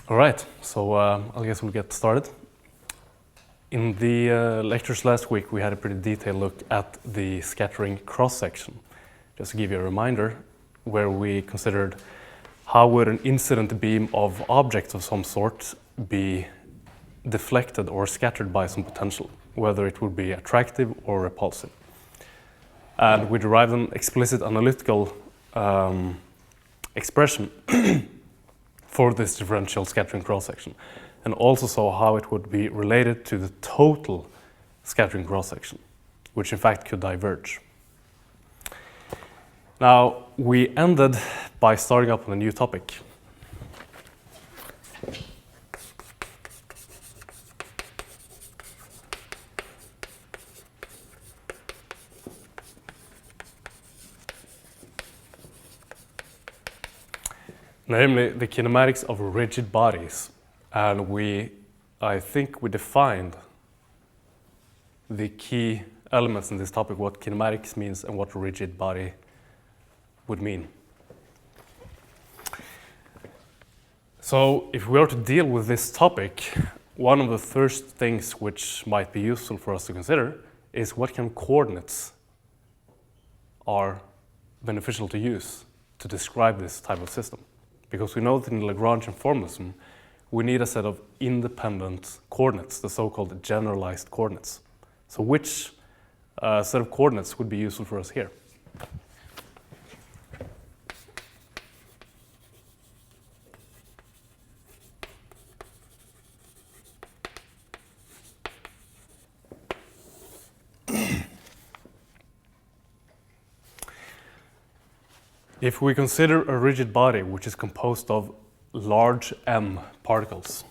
All right, so I guess we'll get started. In the lectures last week, we had a pretty detailed look at the scattering cross-section. Just to give you a reminder, where we considered how would an incident beam of objects of some sort be deflected or scattered by some potential, whether it would be attractive or repulsive. And we derived an explicit analytical expression for this differential scattering cross-section, and also saw how it would be related to the total scattering cross-section, which in fact could diverge. Now, we ended by starting up on a new topic. Namely, the kinematics of rigid bodies. And I think we defined the key elements in this topic, what kinematics means and what rigid body would mean. So if we are to deal with this topic, one of the first things which might be useful for us to consider is what kind of coordinates are beneficial to use to describe this type of system. Because we know that in Lagrangian formalism, we need a set of independent coordinates, the so-called generalized coordinates. So which set of coordinates would be useful for us here? If we consider a rigid body which is composed of large m particles,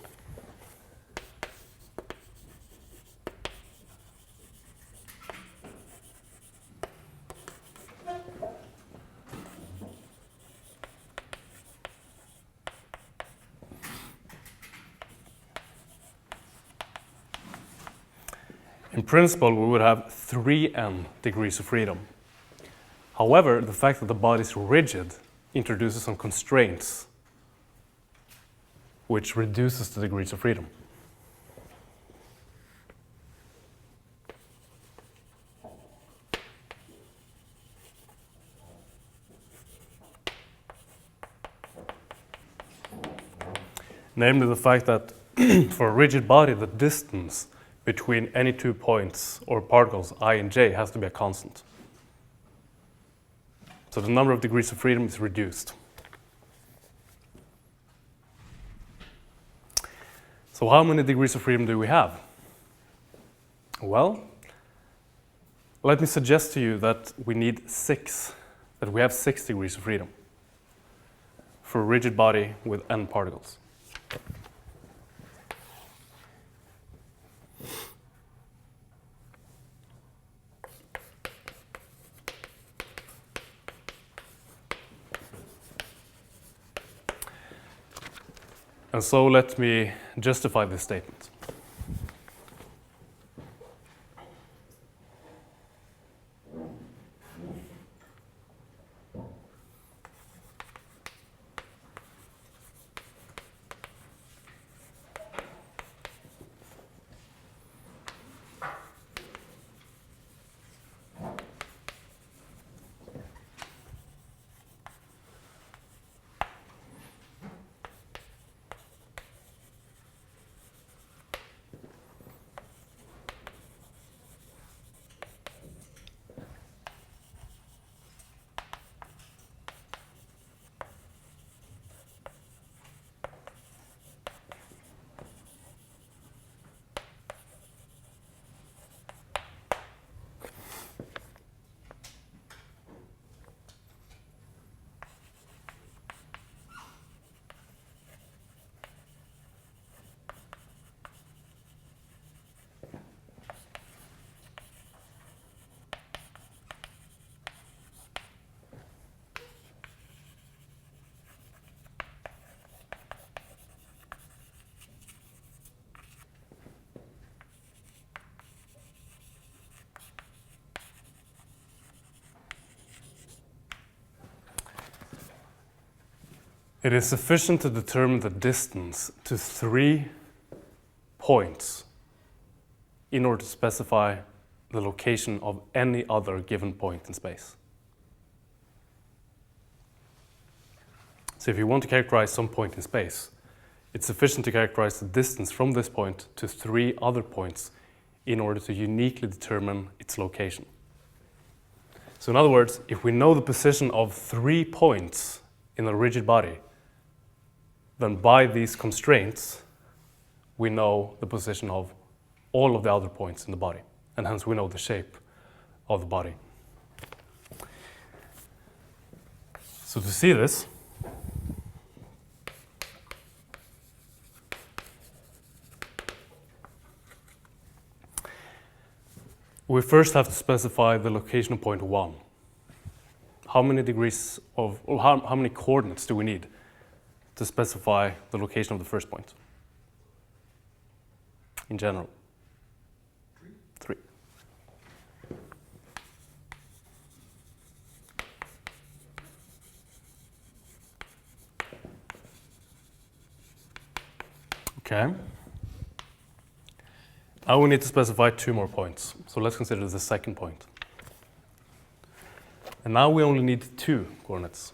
in principle we would have 3n degrees of freedom. However, the fact that the body is rigid introduces some constraints which reduces the degrees of freedom. Namely, the fact that for a rigid body, the distance between any 2 points or particles, I and j, has to be a constant. So the number of degrees of freedom is reduced. So how many degrees of freedom do we have? Well, let me suggest to you that we need 6, that we have 6 degrees of freedom for a rigid body with n particles. And so let me justify this statement. It is sufficient to determine the distance to 3 points in order to specify the location of any other given point in space. So if you want to characterize some point in space, it's sufficient to characterize the distance from this point to 3 other points in order to uniquely determine its location. So in other words, if we know the position of 3 points in a rigid body, then by these constraints, we know the position of all of the other points in the body, and hence we know the shape of the body. So to see this, we first have to specify the location of point 1. How many degrees of, or how many coordinates do we need to specify the location of the first point? In general? 3. Okay. Now we need to specify 2 more points. So let's consider the second point. And now we only need 2 coordinates.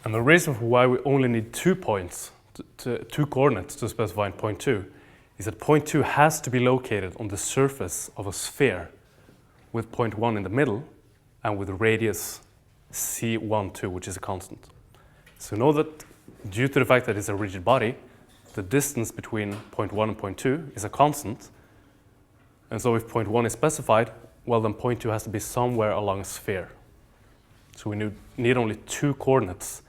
And the reason for why we only need 2 points, 2 coordinates to specify point 2, is that point 2 has to be located on the surface of a sphere with point 1 in the middle and with a radius C12, which is a constant. So know that due to the fact that it's a rigid body, the distance between point 1 and point 2 is a constant. And so if point 1 is specified, well then point 2 has to be somewhere along a sphere. So we need only 2 coordinates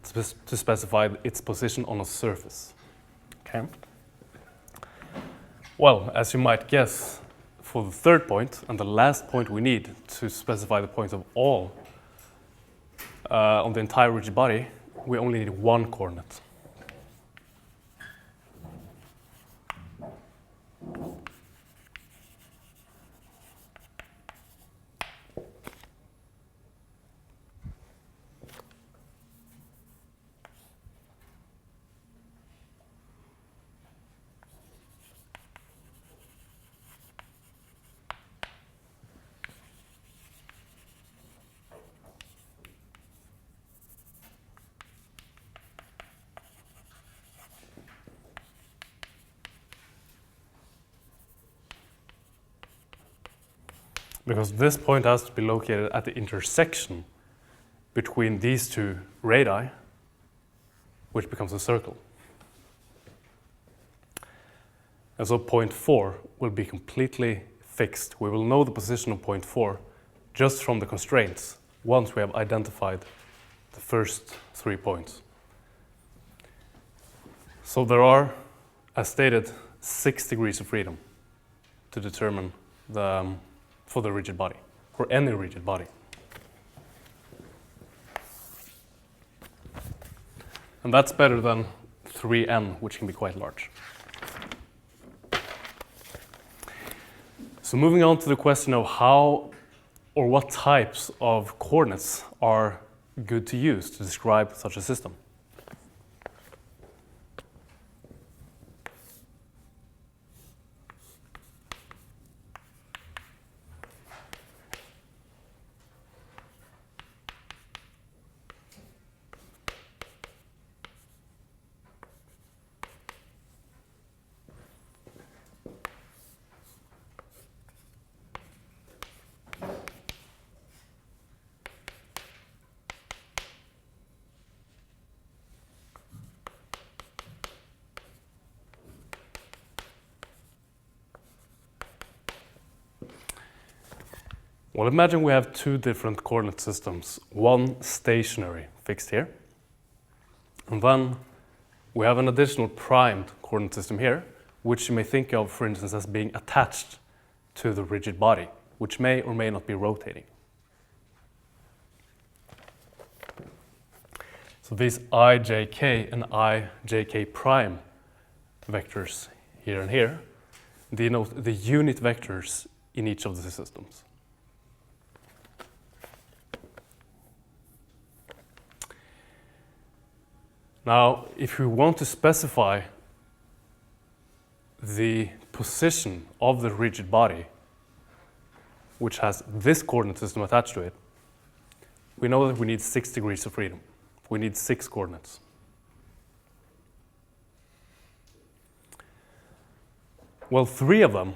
to specify its position on a surface. Okay. Well, as you might guess, for the third point and the last point we need to specify the points of all on the entire rigid body, we only need 1 coordinate. Because this point has to be located at the intersection between these 2 radii, which becomes a circle. And so point 4 will be completely fixed. We will know the position of point 4 just from the constraints once we have identified the first 3 points. So there are, as stated, 6 degrees of freedom to determine for the rigid body, for any rigid body. And that's better than 3n, which can be quite large. So moving on to the question of how or what types of coordinates are good to use to describe such a system. Well, imagine we have two different coordinate systems, one stationary, fixed here, and then we have an additional primed coordinate system here, which you may think of, for instance, as being attached to the rigid body, which may or may not be rotating. So these ijk and ijk prime vectors here and here denote the unit vectors in each of the systems. Now, if we want to specify the position of the rigid body, which has this coordinate system attached to it, we know that we need 6 degrees of freedom. We need 6 coordinates. Well, 3 of them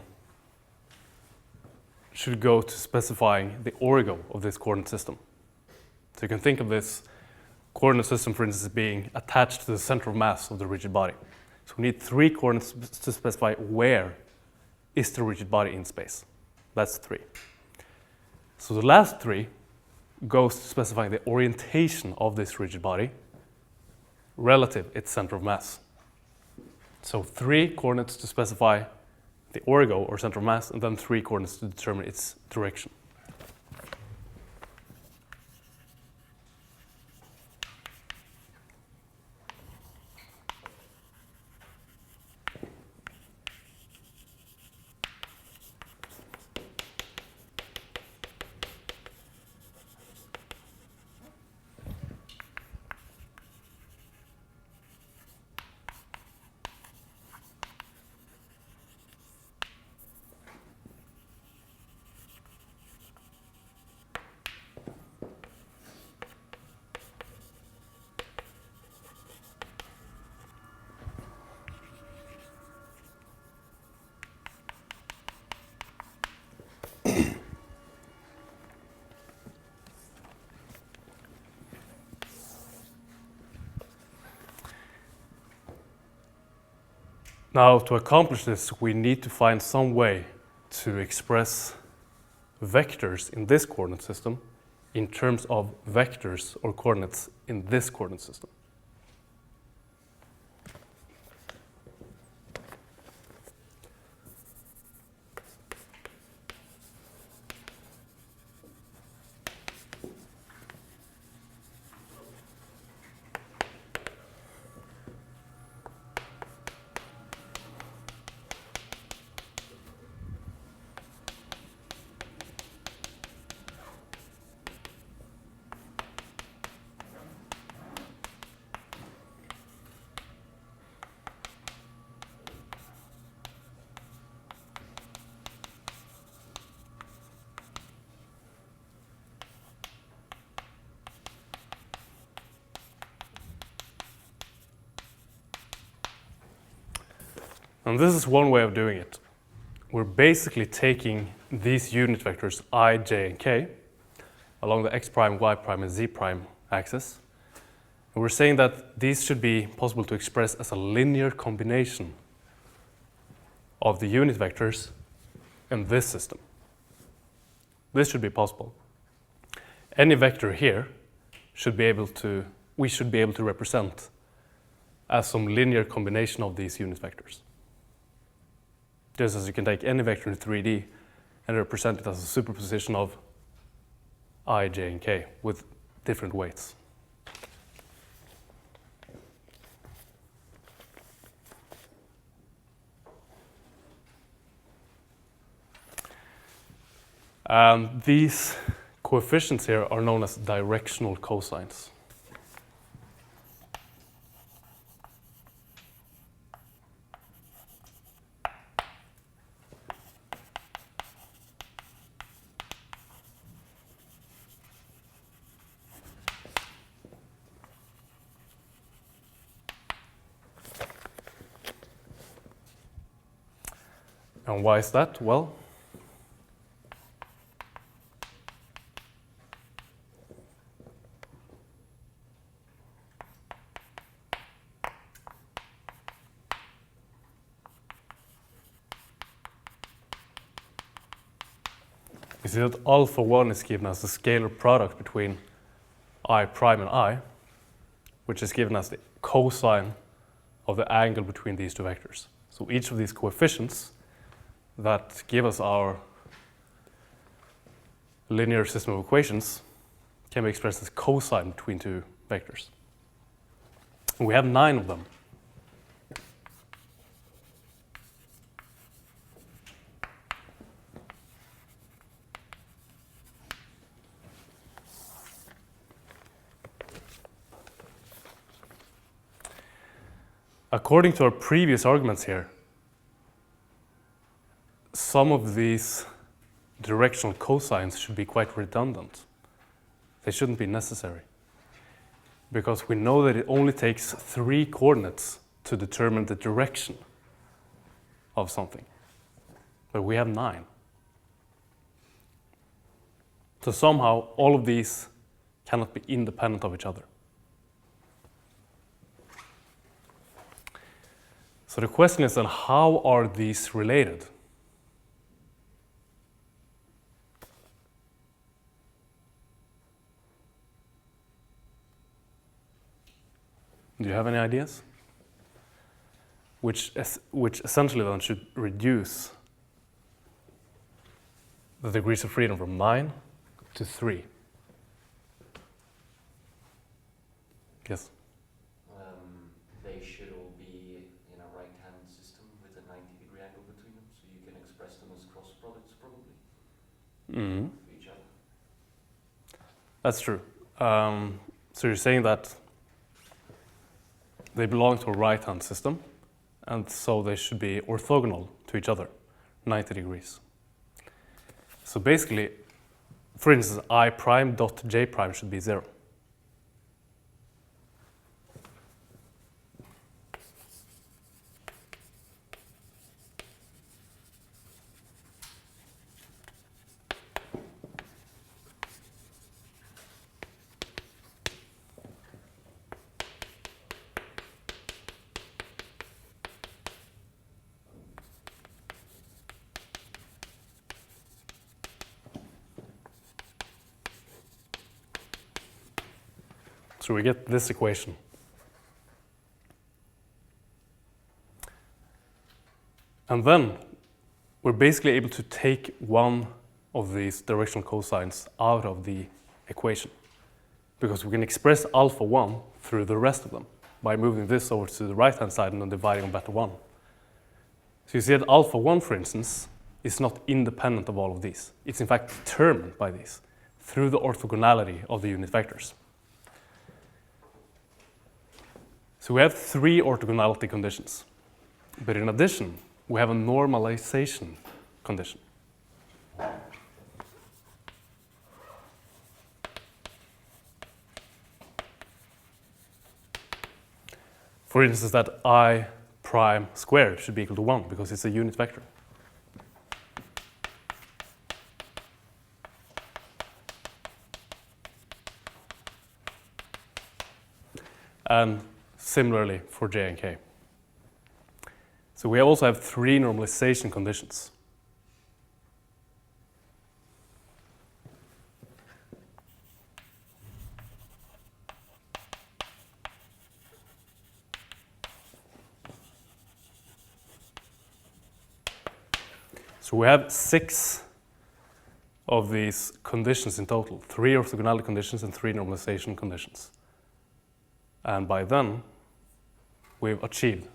should go to specifying the orgo of this coordinate system. So you can think of this coordinate system, for instance, being attached to the center of mass of the rigid body. So we need 3 coordinates to specify where is the rigid body in space. That's 3. So the last 3 goes to specifying the orientation of this rigid body relative its center of mass. So 3 coordinates to specify the orgo or center of mass, and then 3 coordinates to determine its direction. Now, to accomplish this, we need to find some way to express vectors in this coordinate system in terms of vectors or coordinates in this coordinate system. And this is one way of doing it. We're basically taking these unit vectors I, j, and k along the x prime, y prime, and z prime axis. And we're saying that these should be possible to express as a linear combination of the unit vectors in this system. This should be possible. Any vector here we should be able to represent as some linear combination of these unit vectors. Just as you can take any vector in 3D and represent it as a superposition of I, j, and k with different weights. These coefficients here are known as directional cosines. And why is that? Well, You see that alpha 1 is given as the scalar product between I prime and I, which is given as the cosine of the angle between these two vectors. So each of these coefficients that give us our linear system of equations can be expressed as cosine between two vectors. And we have 9 of them. According to our previous arguments here, some of these directional cosines should be quite redundant. They shouldn't be necessary, because we know that it only takes 3 coordinates to determine the direction of something, but we have 9. So somehow all of these cannot be independent of each other. So the question is then, how are these related? Do you have any ideas? Which essentially then should reduce the degrees of freedom from 9 to 3. Yes? They should all be in a right-hand system with a 90-degree angle between them, so you can express them as cross products probably Mm-hmm. of each other. That's true. So you're saying that they belong to a right-hand system, and so they should be orthogonal to each other, 90 degrees. So basically, for instance, I prime dot j prime should be 0. So we get this equation. And then we're basically able to take one of these directional cosines out of the equation, because we can express alpha 1 through the rest of them by moving this over to the right-hand side and then dividing on beta 1. So you see that alpha 1, for instance, is not independent of all of these. It's in fact determined by these through the orthogonality of the unit vectors. So we have 3 orthogonality conditions, but in addition, we have a normalization condition. For instance, that I prime squared should be equal to 1 because it's a unit vector. And similarly for j and k. So we also have 3 normalization conditions. So we have 6 of these conditions in total, 3 orthogonality conditions and 3 normalization conditions. And by then, we've achieved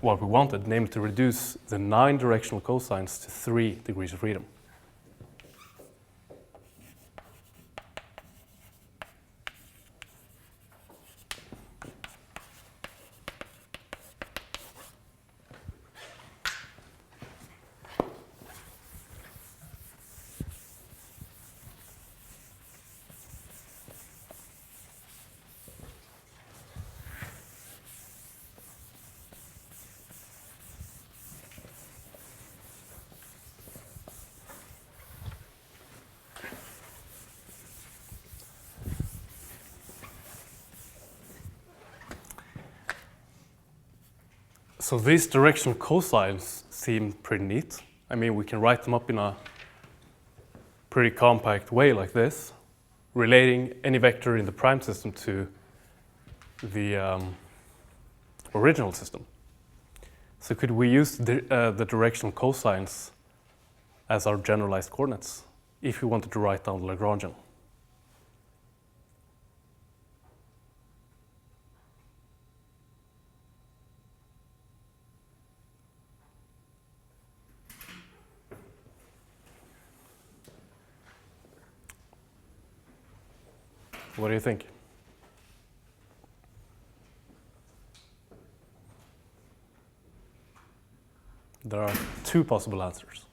what we wanted, namely to reduce the 9 directional cosines to 3 degrees of freedom. So these directional cosines seem pretty neat. I mean, we can write them up in a pretty compact way like this, relating any vector in the prime system to the original system. So could we use the directional cosines as our generalized coordinates if we wanted to write down the Lagrangian? What do you think? There are two possible answers.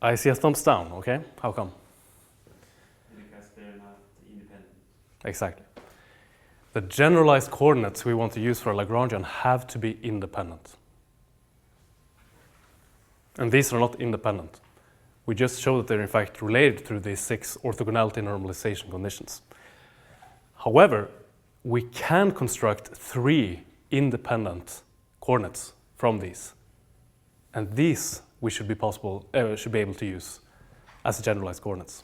I see a thumbs down, okay? How come? Because they're not independent. Exactly. The generalized coordinates we want to use for a Lagrangian have to be independent. And these are not independent. We just show that they're in fact related through these 6 orthogonality normalization conditions. However, we can construct 3 independent coordinates from these. And these we should be able to use as generalized coordinates.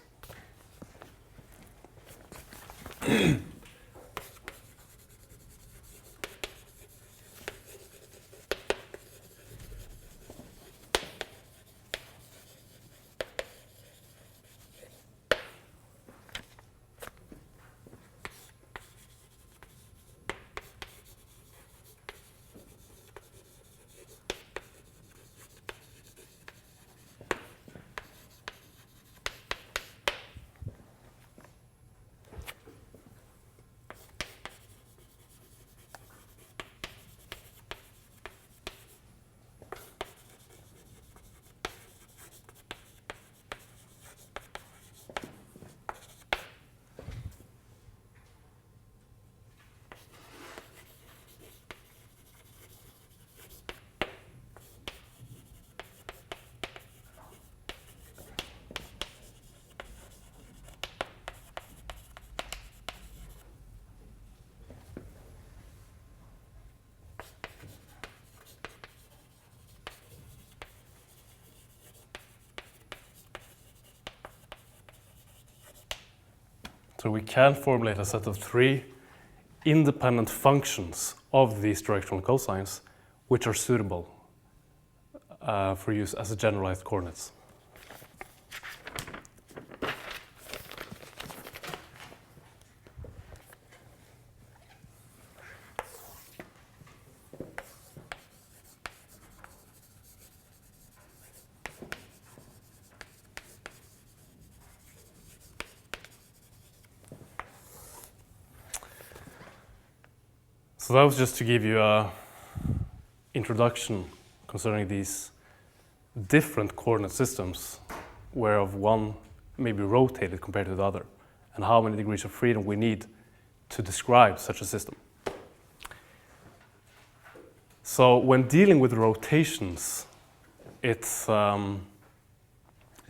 So we can formulate a set of 3 independent functions of these directional cosines, which are suitable for use as generalized coordinates. So that was just to give you an introduction concerning these different coordinate systems, whereof one may be rotated compared to the other, and how many degrees of freedom we need to describe such a system. So when dealing with rotations, it's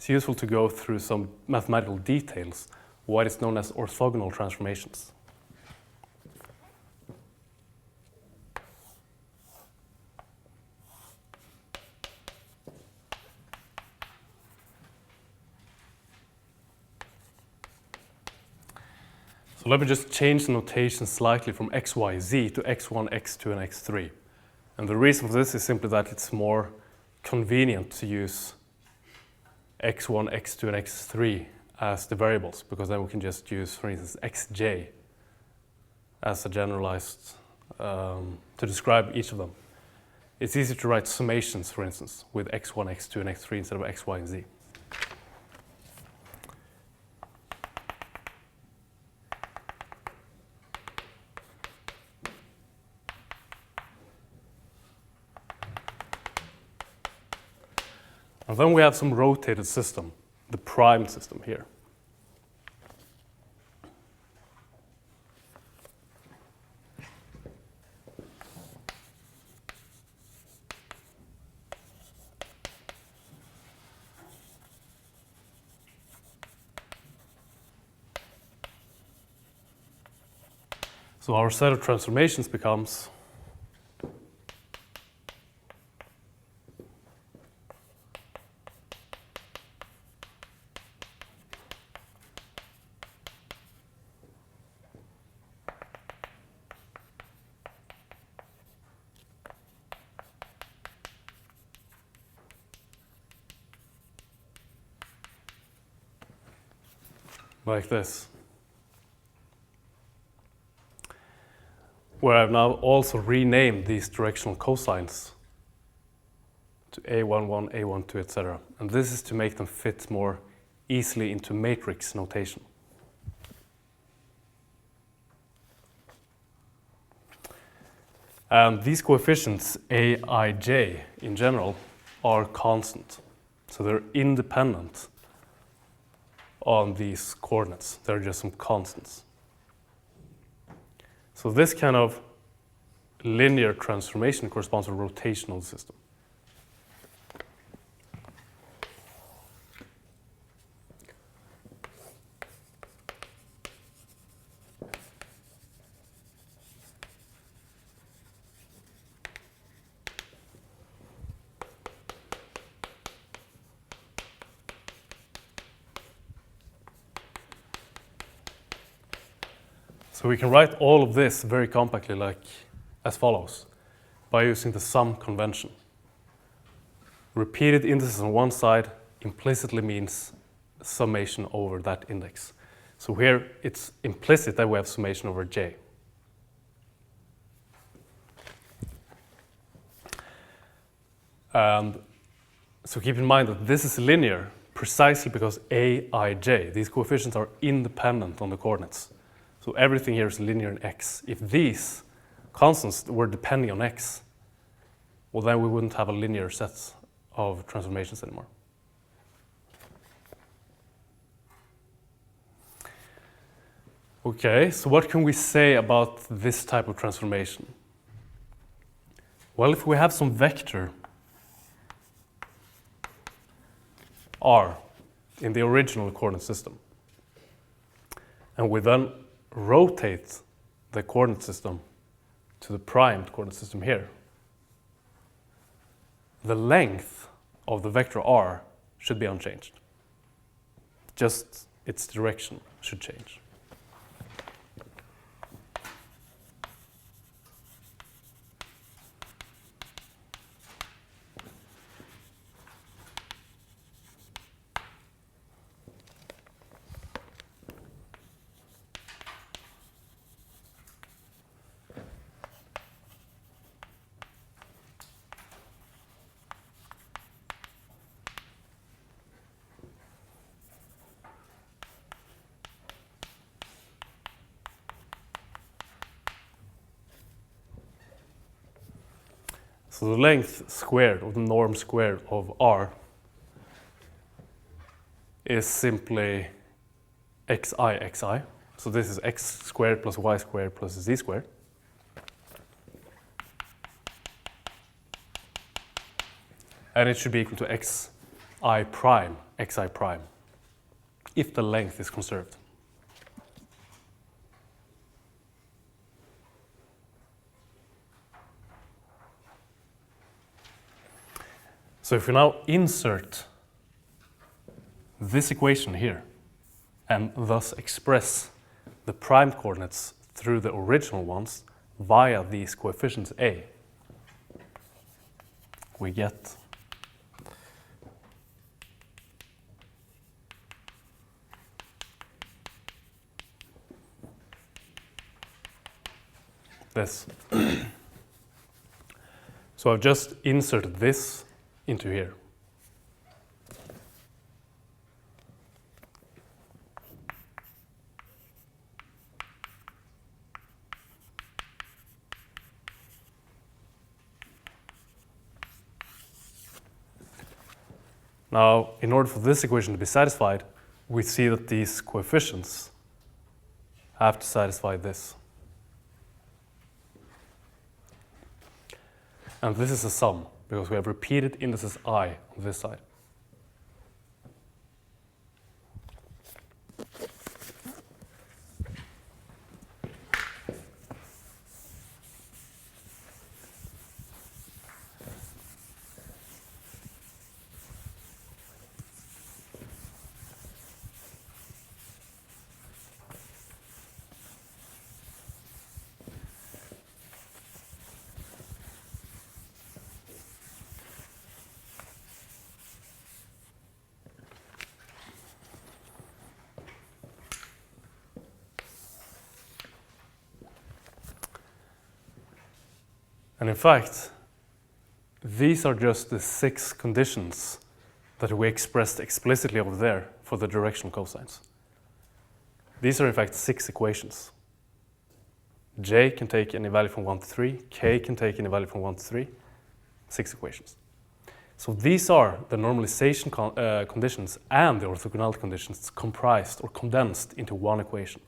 useful to go through some mathematical details, what is known as orthogonal transformations. So let me just change the notation slightly from x, y, z to x1, x2, and x3. And the reason for this is simply that it's more convenient to use x1, x2, and x3 as the variables, because then we can just use, for instance, xj as a generalized to describe each of them. It's easy to write summations, for instance, with x1, x2, and x3 instead of x, y, and z. And then we have some rotated system, the prime system here. So our set of transformations becomes like this, where I've now also renamed these directional cosines to A11, A12, etc. And this is to make them fit more easily into matrix notation. And these coefficients, Aij in general, are constant. So they're independent on these coordinates. They're just some constants. So this kind of linear transformation corresponds to a rotational system. So we can write all of this very compactly like as follows by using the sum convention. Repeated indices on one side implicitly means summation over that index. So here it's implicit that we have summation over j. And so keep in mind that this is linear precisely because Aij, these coefficients are independent on the coordinates. So everything here is linear in x. If these constants were depending on x, well then we wouldn't have a linear set of transformations anymore. Okay, so what can we say about this type of transformation? Well, if we have some vector r in the original coordinate system, and we then rotate the coordinate system to the primed coordinate system here, the length of the vector r should be unchanged. Just its direction should change. So the length squared, or the norm squared of r, is simply xi. So this is x squared plus y squared plus z squared. And it should be equal to xi prime, if the length is conserved. So if we now insert this equation here and thus express the prime coordinates through the original ones via these coefficients a, we get this. So I've just inserted this into here. Now, in order for this equation to be satisfied, we see that these coefficients have to satisfy this. And this is a sum, because we have repeated indices I on this side. And in fact, these are just the 6 conditions that we expressed explicitly over there for the directional cosines. These are in fact 6 equations. J can take any value from 1 to 3, K can take any value from 1 to 3, 6 equations. So these are the normalization conditions and the orthogonality conditions comprised or condensed into one equation.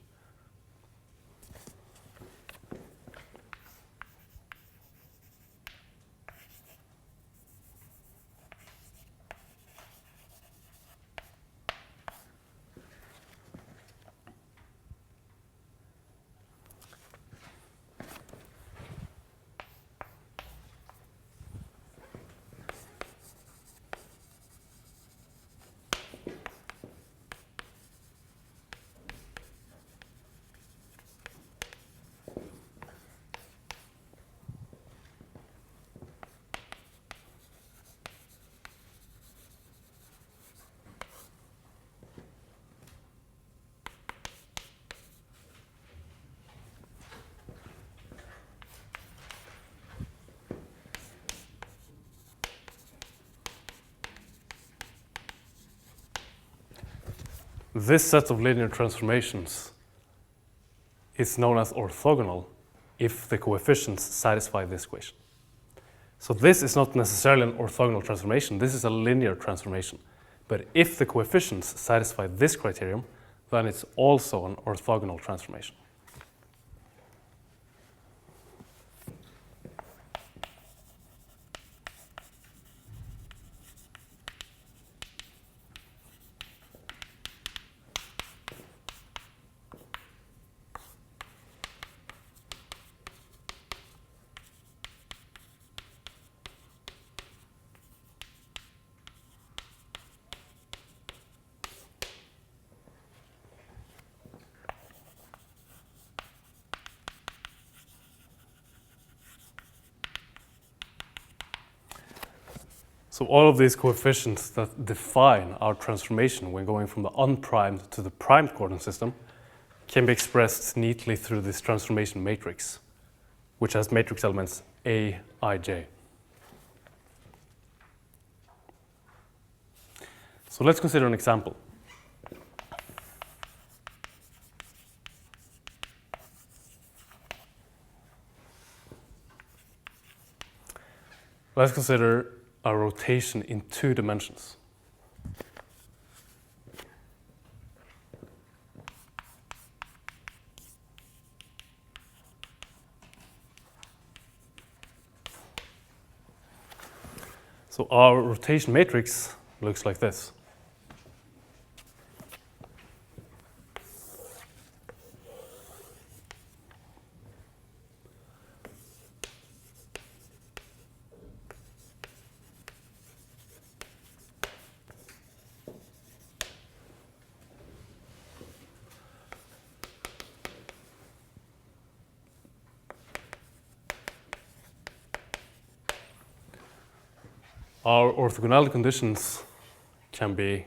This set of linear transformations is known as orthogonal if the coefficients satisfy this equation. So this is not necessarily an orthogonal transformation, this is a linear transformation. But if the coefficients satisfy this criterion, then it's also an orthogonal transformation. So all of these coefficients that define our transformation when going from the unprimed to the primed coordinate system can be expressed neatly through this transformation matrix, which has matrix elements A, I, J. So let's consider an example. Let's consider a rotation in 2 dimensions. So our rotation matrix looks like this. Our orthogonality conditions can be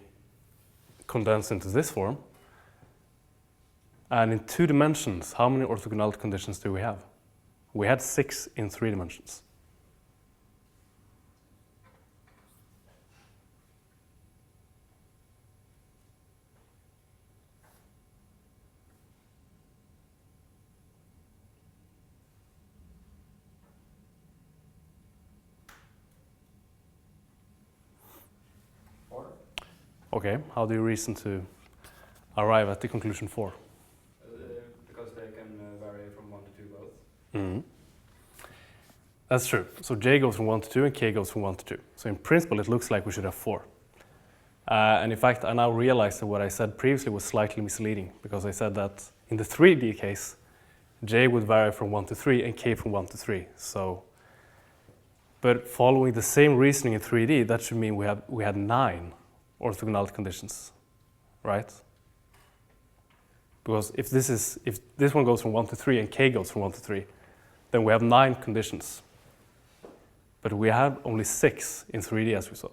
condensed into this form. And in 2 dimensions, how many orthogonality conditions do we have? We had 6 in 3 dimensions. Okay, how do you reason to arrive at the conclusion 4? Because they can vary from 1 to 2 both. Mm-hmm. That's true. So J goes from 1 to 2 and K goes from 1 to 2. So in principle, it looks like we should have 4. And in fact, I now realize that what I said previously was slightly misleading because I said that in the 3D case, J would vary from 1 to 3 and K from 1 to 3. But following the same reasoning in 3D, that should mean we had 9 orthogonality conditions, right? Because if this one goes from 1 to 3 and K goes from 1 to 3, then we have 9 conditions. But we have only 6 in 3D as we saw.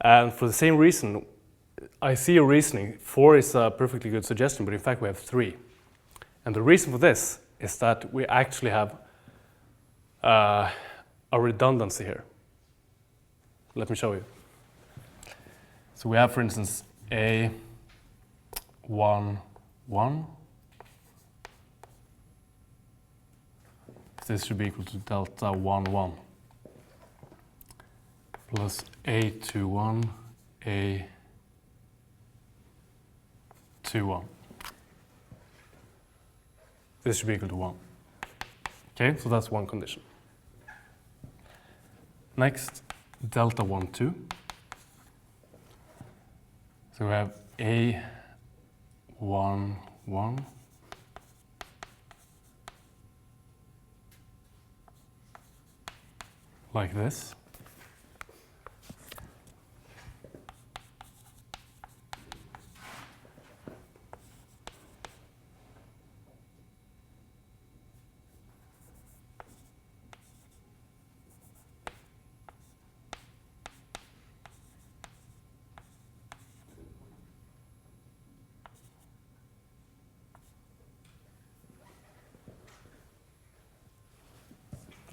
And for the same reason, I see your reasoning. 4 is a perfectly good suggestion, but in fact we have 3. And the reason for this is that we actually have a redundancy here. Let me show you. So we have, for instance, A 1, 1. This should be equal to delta 1, 1 plus A 2, 1, A 2, 1. This should be equal to 1. Okay, so that's one condition. Next, delta 1, 2. So we have A 1, 1 like this.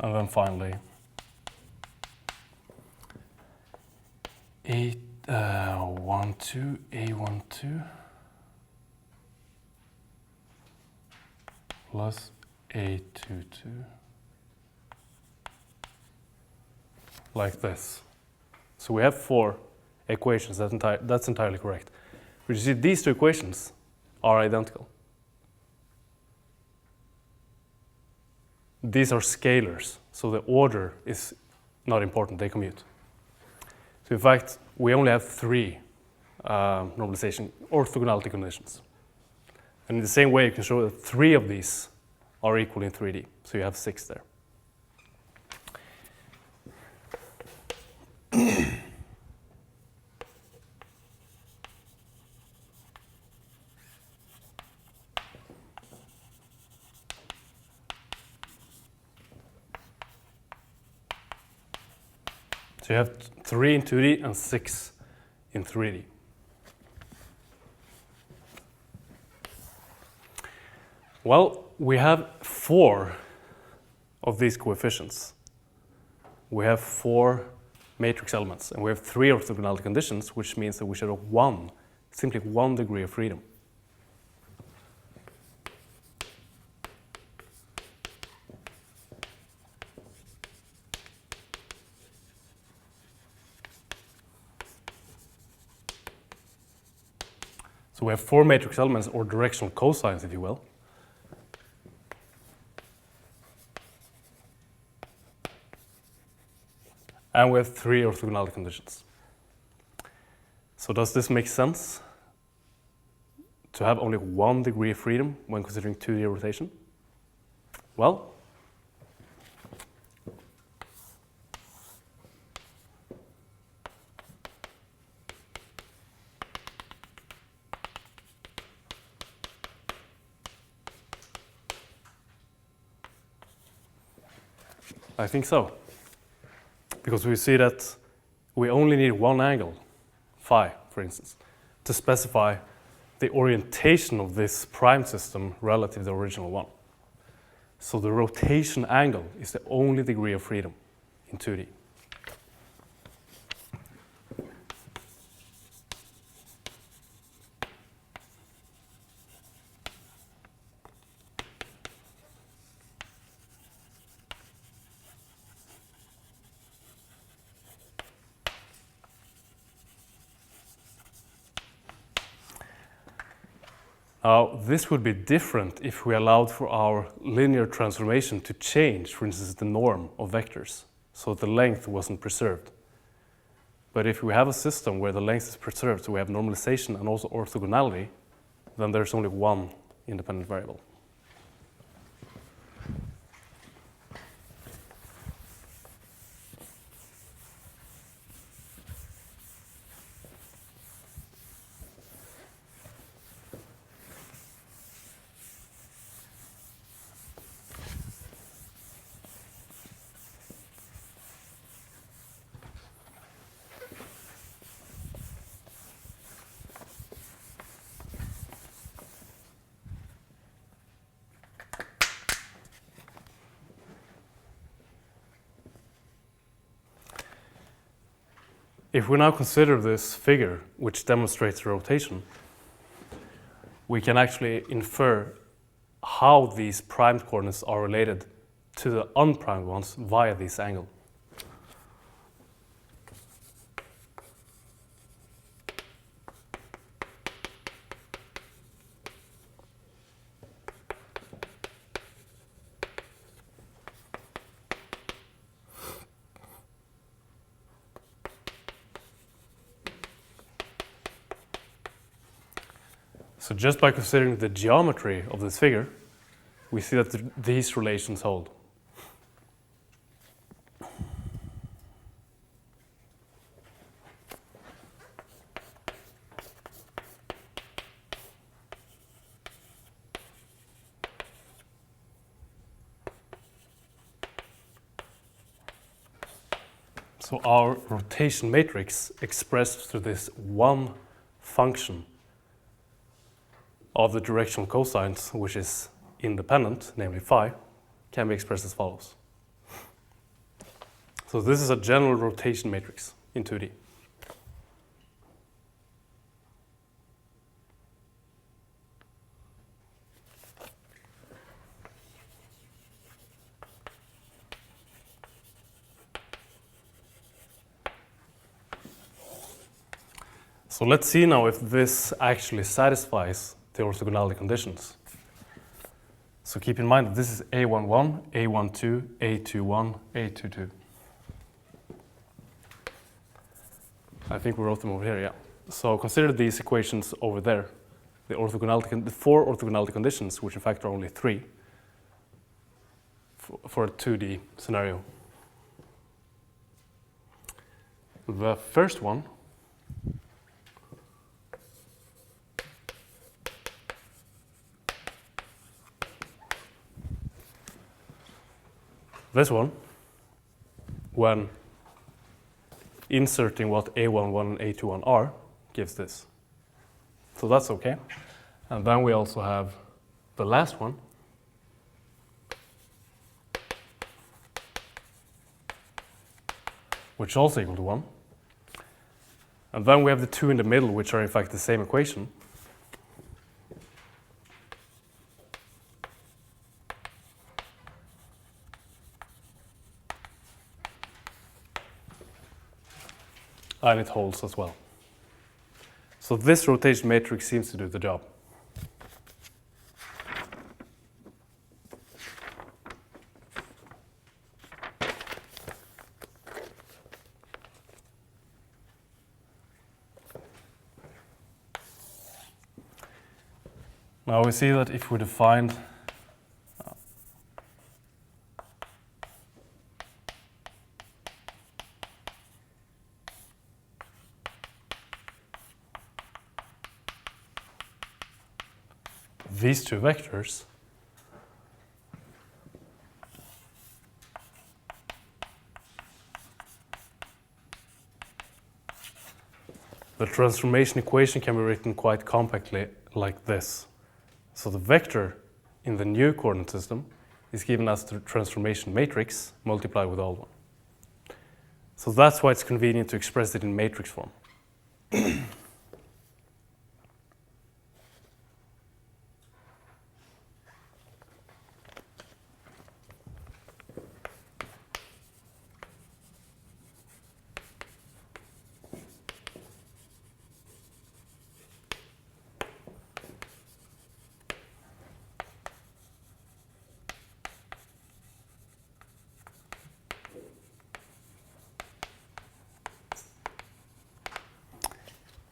And then finally, A 1, 2, A 1, 2 plus A 2, 2 like this. So we have 4 equations. That's entirely correct. But you see, these 2 equations are identical. These are scalars, so the order is not important, they commute. So in fact, we only have 3 normalization orthogonality conditions. And in the same way, you can show that 3 of these are equal in 3D, so you have 6 there. So you have 3 in 2D and 6 in 3D. Well, we have 4 of these coefficients. We have 4 matrix elements, and we have 3 orthogonality conditions, which means that we should have simply one degree of freedom. So we have 4 matrix elements, or directional cosines, if you will. And we have 3 orthogonality conditions. So does this make sense? To have only 1 degree of freedom when considering 2D rotation? Well, I think so. Because we see that we only need one angle, phi, for instance, to specify the orientation of this prime system relative to the original one. So the rotation angle is the only degree of freedom in 2D. Now, this would be different if we allowed for our linear transformation to change, for instance, the norm of vectors, so the length wasn't preserved. But if we have a system where the length is preserved, so we have normalization and also orthogonality, then there's only one independent variable. if we now consider this figure, which demonstrates the rotation, we can actually infer how these primed coordinates are related to the unprimed ones via this angle. So just by considering the geometry of this figure, we see that these relations hold. So our rotation matrix expressed through this one function of the directional cosines, which is independent, namely phi, can be expressed as follows. So this is a general rotation matrix in 2D. So let's see now if this actually satisfies the orthogonality conditions. So keep in mind that this is A11, A12, A21, A22. I think we wrote them over here, yeah. So consider these equations over there, the four orthogonality conditions, which in fact are only 3 for a 2D scenario. The first one this one, when inserting what A11 and A21 are, gives this. So that's okay. And then we also have the last one, which is also equal to 1. And then we have the two in the middle, which are in fact the same equation. And it holds as well. So this rotation matrix seems to do the job. Now we see that if we defined these two vectors, the transformation equation can be written quite compactly like this. So the vector in the new coordinate system is given as the transformation matrix multiplied with the old one. So that's why it's convenient to express it in matrix form.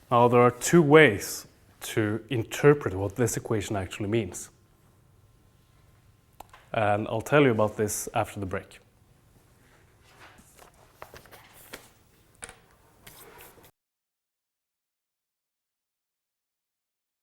Now, there are two ways to interpret what this equation actually means. And I'll tell you about this after the break.